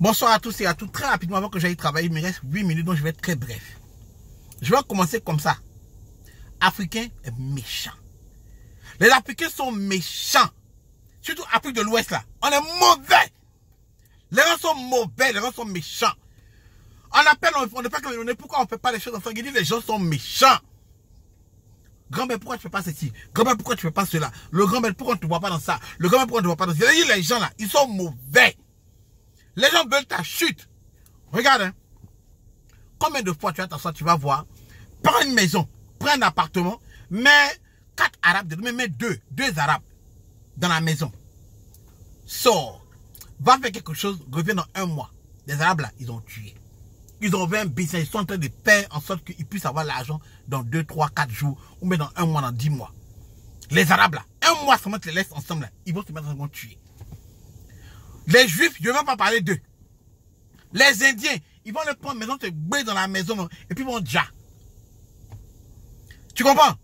Bonsoir à tous et à toutes. Très rapidement, avant que j'aille travailler, il me reste 8 minutes, donc je vais être très bref. Je vais commencer comme ça. Africain est méchant. Les Africains sont méchants. Surtout Afrique de l'Ouest, là. On est mauvais. Les gens sont mauvais, les gens sont méchants. On appelle, on ne fait que le pourquoi on ne fait pas les choses ensemble. Il dit les gens sont méchants. Grand-mère, pourquoi tu ne fais pas ceci? Grand-mère, pourquoi tu ne fais pas cela? Le grand-mère, pourquoi tu ne vois pas dans ça? Le grand-mère, pourquoi tu ne vois pas dans ça? Les gens là, ils sont mauvais. Les gens veulent ta chute. Regarde, hein. Combien de fois tu vas t'asseoir, tu vas voir. Prends une maison, prends un appartement, mets 4 Arabes, mets 2 Arabes dans la maison. Sors, va faire quelque chose, reviens dans 1 mois. Les Arabes là, ils ont tué. Ils ont fait un business, ils sont en train de faire en sorte qu'ils puissent avoir l'argent dans 2, 3, 4 jours, ou même dans 1 mois, dans 10 mois. Les Arabes là, 1 mois seulement tu les laisses ensemble là, ils vont se mettre ensemble, ils vont tuer. Les Juifs, je ne vais pas parler d'eux. Les Indiens, ils vont les prendre maison, te brûler dans la maison, et puis ils vont déjà. Tu comprends?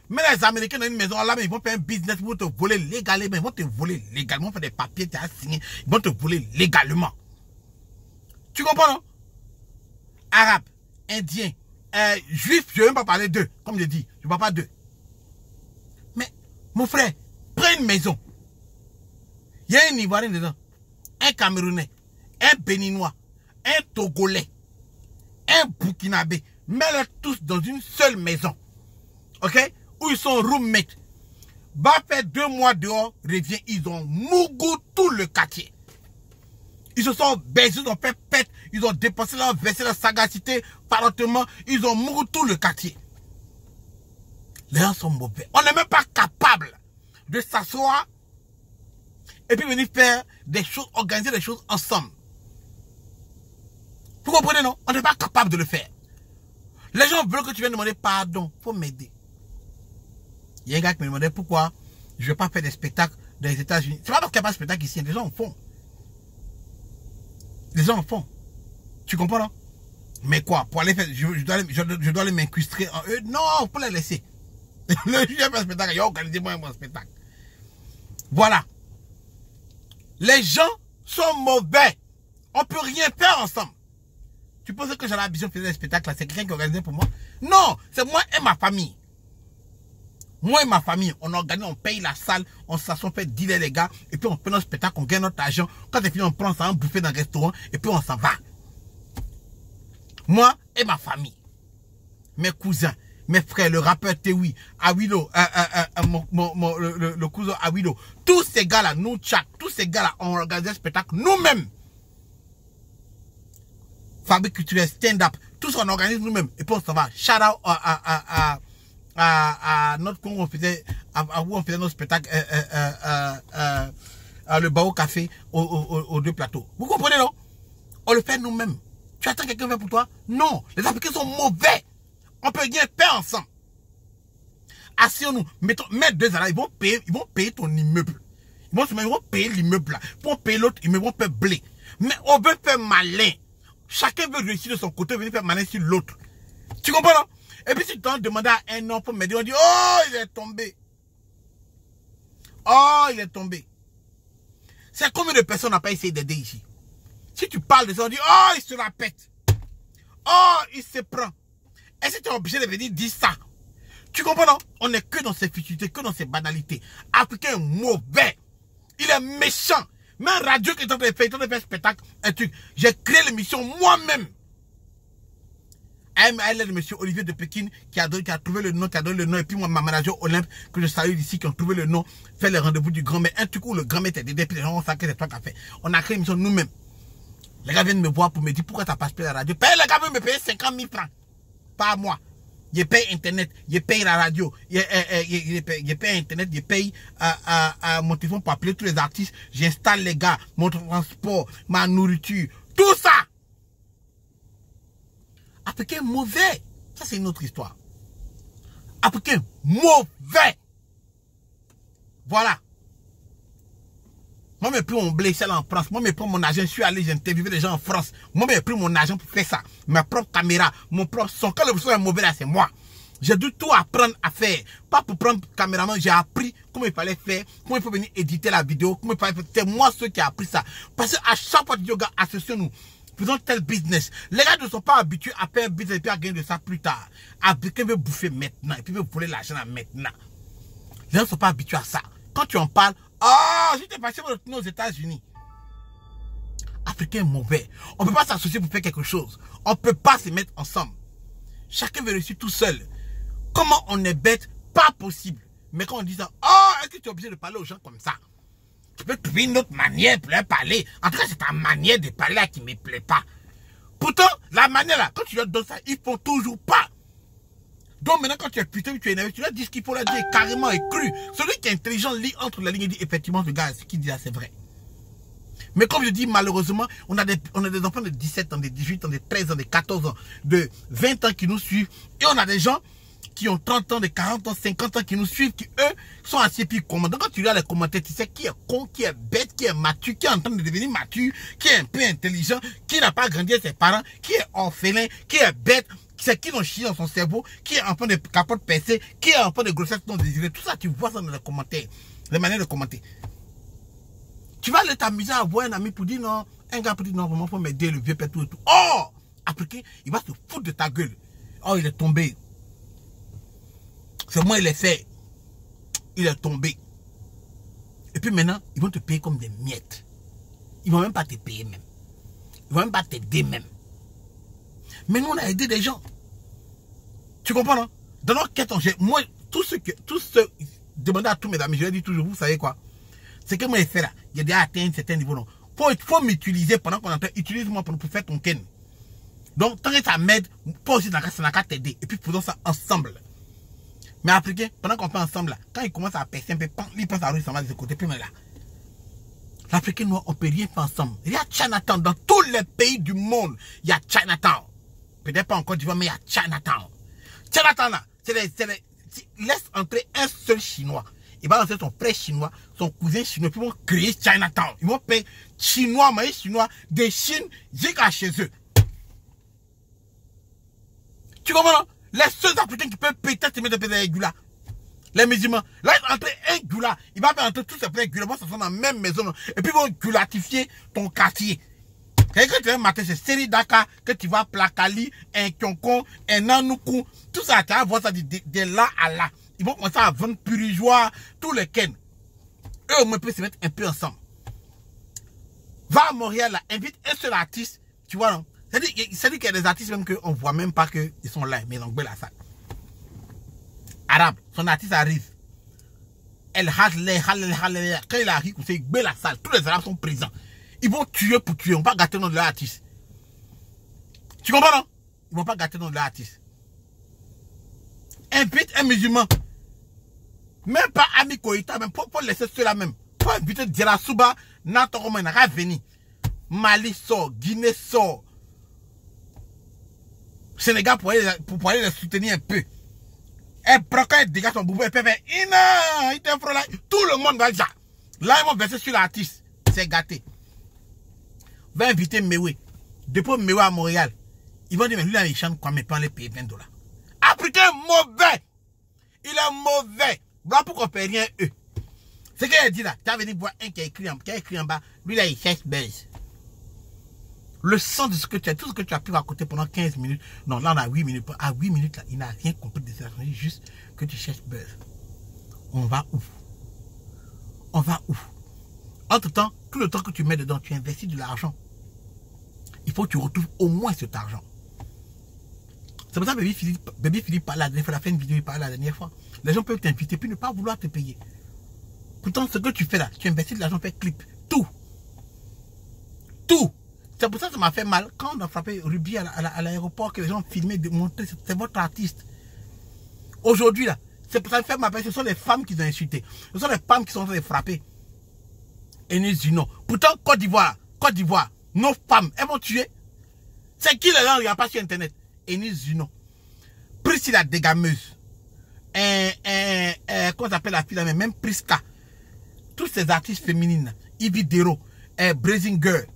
Mais les Américains dans une maison, là, ils vont faire un business, ils vont te voler légalement, ils vont te voler légalement, faire des papiers, tu as signé, ils vont te voler légalement. Tu comprends, non? Arabes, Indiens, Juifs, je ne vais même pas parler d'eux, comme je dis, je ne parle pas d'eux. Mais, mon frère, prends une maison. Il y a un Ivoirien dedans, un Camerounais, un Béninois, un Togolais, un Burkinabé. Mets-les tous dans une seule maison. Ok? Où ils sont roommates. Va faire 2 mois dehors, revient, ils ont mougou tout le quartier. Ils se sont baisés, ils ont fait pète, ils ont dépensé leur versé leur sagacité, parotement, ils ont mouru tout le quartier. Les gens sont mauvais. On n'est même pas capable de s'asseoir et puis venir faire des choses, organiser des choses ensemble. Vous comprenez, non? On n'est pas capable de le faire. Les gens veulent que tu viennes demander pardon. Il faut m'aider. Il y a un gars qui me demandait pourquoi je ne vais pas faire des spectacles dans les États-Unis. C'est pas parce qu'il n'y a pas de spectacle ici. Les gens en font. Les gens en font. Tu comprends, non? Mais quoi? Pour aller faire, je dois les m'incrustrer en eux? Non, faut les laisser. Le juge a fait un spectacle. Il a organisé moi un spectacle. Voilà. Les gens sont mauvais. On ne peut rien faire ensemble. Tu penses que j'ai l'ambition de faire des spectacles là? C'est quelqu'un qui organise pour moi? Non, c'est moi et ma famille. Moi et ma famille, on organise, on paye la salle, on s'assoit, on fait dealer les gars, et puis on fait notre spectacle, on gagne notre argent. Quand c'est fini, on prend ça, on bouffe dans le restaurant, et puis on s'en va. Moi et ma famille. Mes cousins, mes frères, le rappeur Tewi, Awilo, le cousin Awilo, tous ces gars-là, nous, chat, tous ces gars-là, on organise un spectacle nous-mêmes. Fabrique culturelle, stand-up, tout ça on organise nous-mêmes. Et puis on s'en va. Shout out à notre con, on faisait, où on faisait notre spectacle, le Bao Café, aux 2 plateaux. Vous comprenez, non? On le fait nous-mêmes. Tu attends quelqu'un faire pour toi? Non. Les Africains sont mauvais. On peut rien faire ensemble. Asseyons-nous. Mets 2 ans, ils vont payer ton immeuble. Ils vont payer l'immeuble là. Ils vont payer l'autre immeuble, ils vont faire blé. Mais on veut faire malin. Chacun veut réussir de son côté, venir faire malin sur l'autre. Tu comprends, non? Et puis si tu t'en demandes à un enfant, on dit, oh, il est tombé. Oh, il est tombé. C'est combien de personnes n'ont pas essayé d'aider ici? Si tu parles de ça, on dit, oh, il se la pète. Oh, il se prend. Est-ce que tu es obligé de venir dire ça? Tu comprends, non? On n'est que dans ces futilités, que dans ces banalités. Africain est mauvais. Il est méchant. Mais un radio qui est en train de faire spectacle, un truc. J'ai créé l'émission moi-même. Elle est le monsieur Olivier de Pékin qui a trouvé le nom, et puis moi, ma manager Olympe, que je salue d'ici, qui ont trouvé le nom, fait les rendez-vous du grand-mère. Un truc où le grand-mère était dédé, puis les gens ont fait c'est toi qui as fait. On a créé l'émission nous-mêmes. Les gars viennent me voir pour me dire pourquoi tu n'as pas payé la radio. Les gars veulent me payer 50 000 francs. Pas à moi. Je paye Internet, je paye la radio, je paye Internet, je paye mon téléphone pour appeler tous les artistes, j'installe les gars, mon transport, ma nourriture, tout ça. Africain mauvais, ça c'est une autre histoire. Africain mauvais. Voilà. Moi, j'ai pris mon blé en France. Moi, j'ai pris mon argent. Je suis allé, j'ai interviewé les gens en France. Moi, j'ai pris mon argent pour faire ça. Ma propre caméra, mon propre son. Quand le son est mauvais là, c'est moi. J'ai dû tout apprendre à faire. Pas pour prendre caméraman, j'ai appris comment il fallait faire, comment il faut venir éditer la vidéo, comment il fallait faire. C'est moi ceux qui a appris ça. Parce qu'à chaque fois que je dis aux gars, associez-nous, faisons tel business. Les gars ne sont pas habitués à faire un business et puis à gagner de ça plus tard. Quelqu'un veut bouffer maintenant et puis veut voler l'argent maintenant. Les gens ne sont pas habitués à ça. Quand tu en parles, oh, j'étais passé pour retourner aux États-Unis. Africain mauvais. On ne peut pas s'associer pour faire quelque chose. On ne peut pas se mettre ensemble. Chacun veut réussir tout seul. Comment on est bête? Pas possible. Mais quand on dit ça, oh, est-ce que tu es obligé de parler aux gens comme ça? Tu peux trouver une autre manière pour leur parler. En tout cas, c'est ta manière de parler là qui ne me plaît pas. Pourtant, la manière là, quand tu leur donnes ça, ils font toujours pas. Donc maintenant, quand tu es putain, tu es énervé, tu leur dis ce qu'il faut leur dire carrément et cru. Celui qui est intelligent lit entre les lignes et dit effectivement, ce gars, ce qu'il dit là, c'est vrai. Mais comme je dis, malheureusement, on a des enfants de 17 ans, de 18 ans, de 13 ans, de 14 ans, de 20 ans qui nous suivent. Et on a des gens qui ont 30 ans, de 40 ans, 50 ans qui nous suivent, qui eux sont assis puis commandent. Donc quand tu regardes les commentaires, tu sais qui est con, qui est bête, qui est mature, qui est en train de devenir mature, qui est un peu intelligent, qui n'a pas grandi avec ses parents, qui est orphelin, qui est bête, c'est qui l'ont chié dans son cerveau, qui est enfant de capote percée, qui est enfant de grossesse non désirée. Tout ça, tu vois ça dans les commentaires, les manières de commenter. Tu vas aller t'amuser à voir un ami pour dire non, un gars pour dire non, vraiment, faut m'aider, le vieux père, tout et tout. Oh! Après, il va se foutre de ta gueule. Oh, il est tombé. C'est moi, il est fait. Il est tombé. Et puis maintenant, ils vont te payer comme des miettes. Ils vont même pas te payer même. Ils vont même pas t'aider même. Mais nous, on a aidé des gens. Tu comprends, non? Dans notre quête, moi, tous ceux, demandez à tous mes amis, je leur dis toujours, vous savez quoi? C'est que moi, je fais là, il y a déjà atteint un certain niveau. Non. Faut m'utiliser pendant qu'on entend. Utilise-moi pour faire ton ken. Donc, tant que ça m'aide, toi aussi, ça n'a qu'à t'aider. Et puis, faisons ça ensemble. Mais Africain, pendant qu'on fait ensemble, là, quand il commence à percer un peu, il pense à lui, ça va de ce côté. Puis, mais là, l'Africain noir, on ne peut rien faire ensemble. Il y a Chinatown. Dans tous les pays du monde, il y a Chinatown. Peut-être pas en Côte d'Ivoire, mais il y a Chinatown. Chinatown, là, laisse entrer un seul Chinois. Il va lancer son frère chinois, son cousin chinois, puis ils vont créer Chinatown. Ils vont payer chinois, maïs chinois, des Chines, jusqu'à chez eux. Tu comprends? Les seuls Africains qui peuvent péter, se mettre des goulas. Les musulmans. Là, ils vont entrer un goula. Il va faire entrer tous ces frères goulas. Ils vont dans la même maison. Et puis ils vont goulatifier ton quartier. Et quand tu vas mater, c'est Série Dakar, que tu vas Plakali, un Kyonkon, un Nanoukou. Tout ça, tu vas voir ça de là à là. Ils vont commencer à vendre purigeoire, tous les ken. Eux, au moins, peuvent se mettre un peu ensemble. Va à Montréal, là, invite un seul artiste, tu vois, non? C'est-à-dire qu'il y a des artistes même qu'on ne voit même pas qu'ils sont là, mais ils ont oublié la salle. Arabe, son artiste arrive. Quand il arrive, il met la salle. Tous les Arabes sont présents. Ils vont tuer pour tuer. Ils ne vont pas gâter le nom de leur artiste. Tu comprends, non? Ils ne vont pas gâter le nom de leur artiste. Invite un musulman. Même pas Ami Koïta, même pour laisser ceux-là même. Pour inviter Djerasouba, Nathan Romain, il n'a venir. Mali sort, Guinée sort. Sénégal pour aller les soutenir un peu. Et quand il dégage son boubou, il peut faire tout le monde va dire. Là, ils vont verser sur l'artiste. C'est gâté. Va inviter Mewe. Depuis Mewe à Montréal. Ils vont dire, mais lui, là, il chante quoi, mais pas les payer $20. Africain mauvais. Il est mauvais. Voilà pourquoi on ne fait rien, eux. C'est qu'il a dit là, tu as venu voir un qui a écrit en bas. Lui, là, il cherche buzz. Le sens de ce que tu as, tout ce que tu as pu raconter pendant 15 minutes. Non, là, on a 8 minutes. À 8 minutes, là, il n'a rien compris de ça. C'est juste que tu cherches buzz. On va où? On va où? Entre-temps, tout le temps que tu mets dedans, tu investis de l'argent. Il faut que tu retrouves au moins cet argent. C'est pour ça que Baby Philippe parlait la dernière fois, il a fait une vidéo, il parlait la dernière fois. Les gens peuvent t'inviter puis ne pas vouloir te payer. Pourtant, ce que tu fais là, tu investis de l'argent, fais clip. Tout. Tout. C'est pour ça que ça m'a fait mal. Quand on a frappé Ruby à l'aéroport, que les gens filmaient, montraient, c'est votre artiste. Aujourd'hui là, c'est pour ça que ça m'a fait mal. Ce sont les femmes qui ont insulté. Ce sont les femmes qui sont en train de frapper. Et nous disons non. Pourtant, Côte d'Ivoire, nos femmes, elles vont tuer. C'est qui les gens, il n'y a pas sur Internet. Et nous disons non. Priscilla Dégameuse. Comment s'appelle la fille là, même Priska. Tous ces artistes féminines, Ivy Dero, Blazing Girl.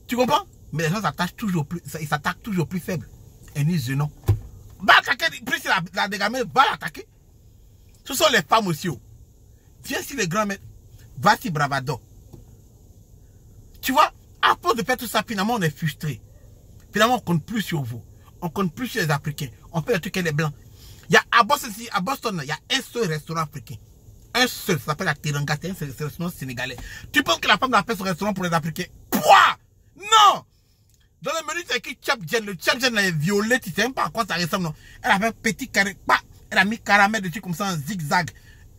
Tu comprends? Mais les gens s'attachent toujours plus, ils s'attaquent toujours plus faible. Et nous disons non. Va attaquer, plus la dégamée, va l'attaquer. Ce sont les femmes aussi. Viens si les grands maîtres, va si bravado. Tu vois, à force de faire tout ça, finalement, on est frustré. Finalement, on compte plus sur vous. On compte plus sur les Africains. On fait des trucs avec les Blancs. Il y a à Boston, il y a un seul restaurant africain. Un seul, ça s'appelle la Teranga, c'est un restaurant sénégalais. Tu penses que la femme a fait son restaurant pour les Africains? Pouah! Non! Dans le menu, c'est écrit Tchapdjen. Le Tchapdjen est violet, tu sais même pas à quoi ça ressemble. Non. Elle avait un petit carré. Bah, elle a mis caramel dessus comme ça en zigzag.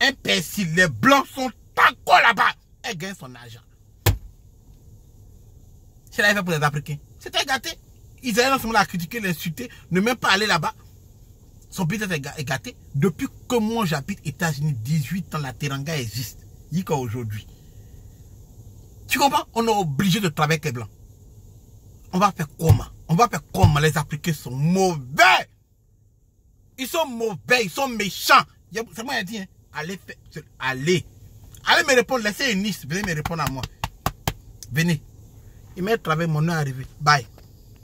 Un persil. Les Blancs sont encore là-bas. Elle gagne son argent. C'est là fait pour les Africains. C'était gâté. Ils allaient dans ce moment à critiquer, l'insulter, ne même pas aller là-bas. Son business est gâté. Depuis que moi j'habite aux États-Unis, 18 ans, la Teranga existe. Il qu'à aujourd'hui. Tu comprends? On est obligé de travailler avec les Blancs. On va faire comment? On va faire comment? Les Africains sont mauvais. Ils sont mauvais, ils sont méchants. C'est moi qui ai dit, hein? Allez, allez. Allez me répondre, laissez une liste, venez me répondre à moi. Venez. Il m'a travaillé, mon nom est arrivé. Bye.